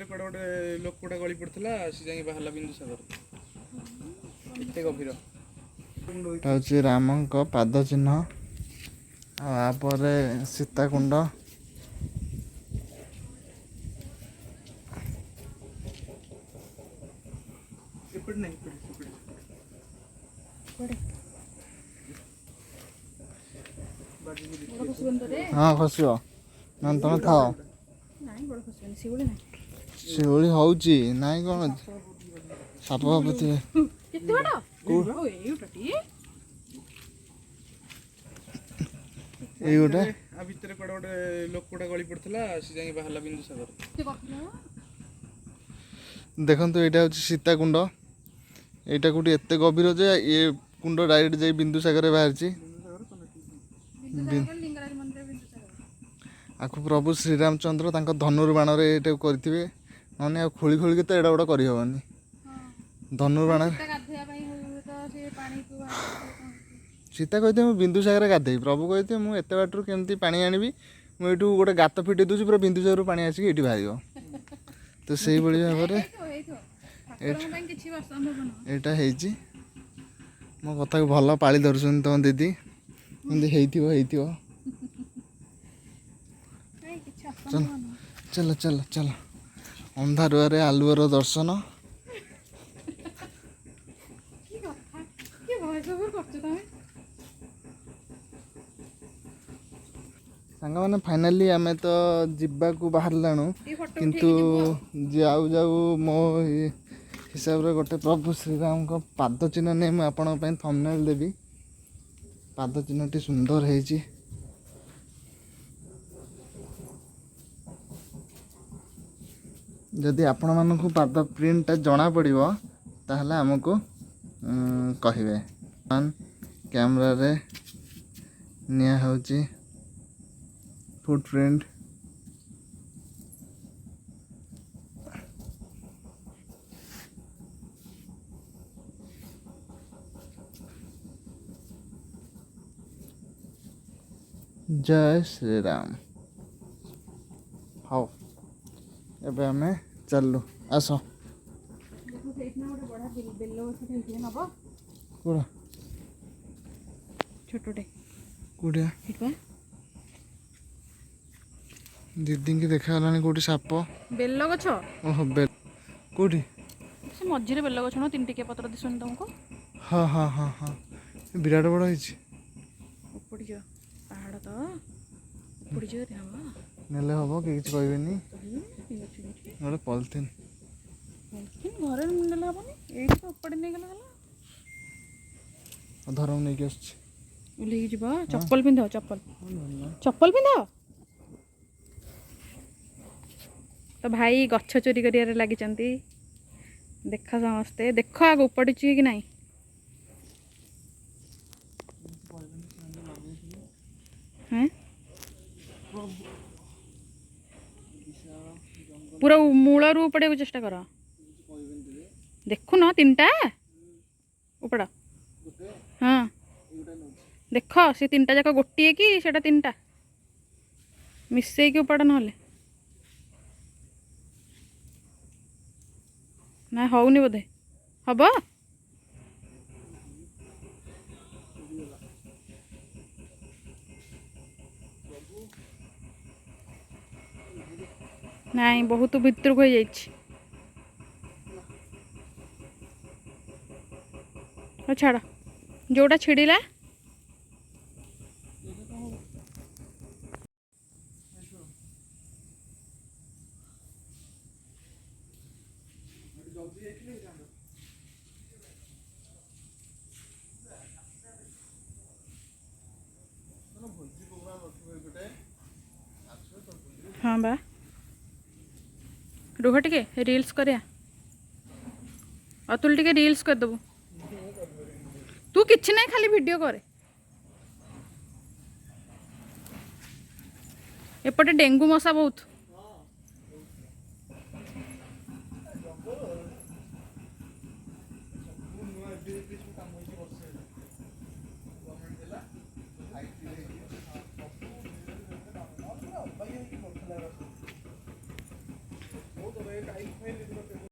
कुआडे गोटे लोकटा गली पड़ता से जाई बाहरला बिंदुसागर एते गभीर हूँ राम पाद चिन्ह आपर सीताकुंड हाँ खस ना तुम था शिवली हूँ ना कौन साप फाप थे ये गोटे आ भितर कुआडे गोटे लोकटा गली पड़ता से जाई बाहरला बिंदुसागर देखो यहाँ हूँ सीताकुंड यहाँ कौटी एत गभीर जे ये कुंड डायरेक्ट जाई बिंदुसागर बाहर आखु प्रभु श्रीरामचंद्र धनुर्बाण करेंगे ना खोली खोलिक तो एडा बड़ा करहबनी धनुर्बाण सीता कहते मुझे बिंदुसागर गाधे प्रभु कहते मुझे एत बाटर केमती पानी आनी मुझे गोटे गात फिटे दूसरी पूरा बिंदुसागर पानी आसिक ये बाहर तो से भाव यहाँ मो कथा को भल पाली धरुन तुम दीदी चल चल चल चल अंधारुआ आलुअर दर्शन सांग मैंने फाइनाली आम तो जावाक बाहर लाणु किंतु जाऊ जाऊ मो हिसाब रे गोटे प्रभु श्रीराम को पाद चिन्ह नहीं मुझे आपण थंबनेल देवी पाद चिन्हटी सुंदर है जदि आपण मानक पाद प्रिंटा जना पड़ो ताहले आमको कहे कैमरा रे निया होची फुटप्रिंट जय श्री राम हाँ एबे हमें चलू आस छोटे कौटिया दीदी की देखा गलानी कौटी साप बेल गछ ओहो बेल कौटी से मझिरे बेल गछ न तीन टिके पत्र दिसुन तुमको हाँ हाँ हाँ हाँ विराट बड़ा है उपड़ जा पहाड़ तो उपड़ जा रे हम नेले हम कि किछ कहबेनी गोटे पॉलिथिन घरे नेले हबनी एठी तो उपड़ नै गला धरम नहीं आस ओल्हे जीवा चप्पल पिंध चप्पल चप्पल पिंध तो भाई गछ चोरी करियारे लागिचंती देख समस्ते देख आग उपड़ी कि नहीं हैं पूरा मूल रू उपड़ा चेष्टा कर देखु न तीन टा उपड़ा हाँ देख से तीन टा जाक गोटे कि सेटा तीन टा मिसई की उपड़ा ना ना हौनी बोधे हम नाई बहुत भितर को छाड़ जोटा छिड़िला हाँ बा रुह टिके रील्स करिया अतुल टिके रील्स कर दबु तू किछ नहीं खाली वीडियो करे एपटे डेंगू मशा बहुत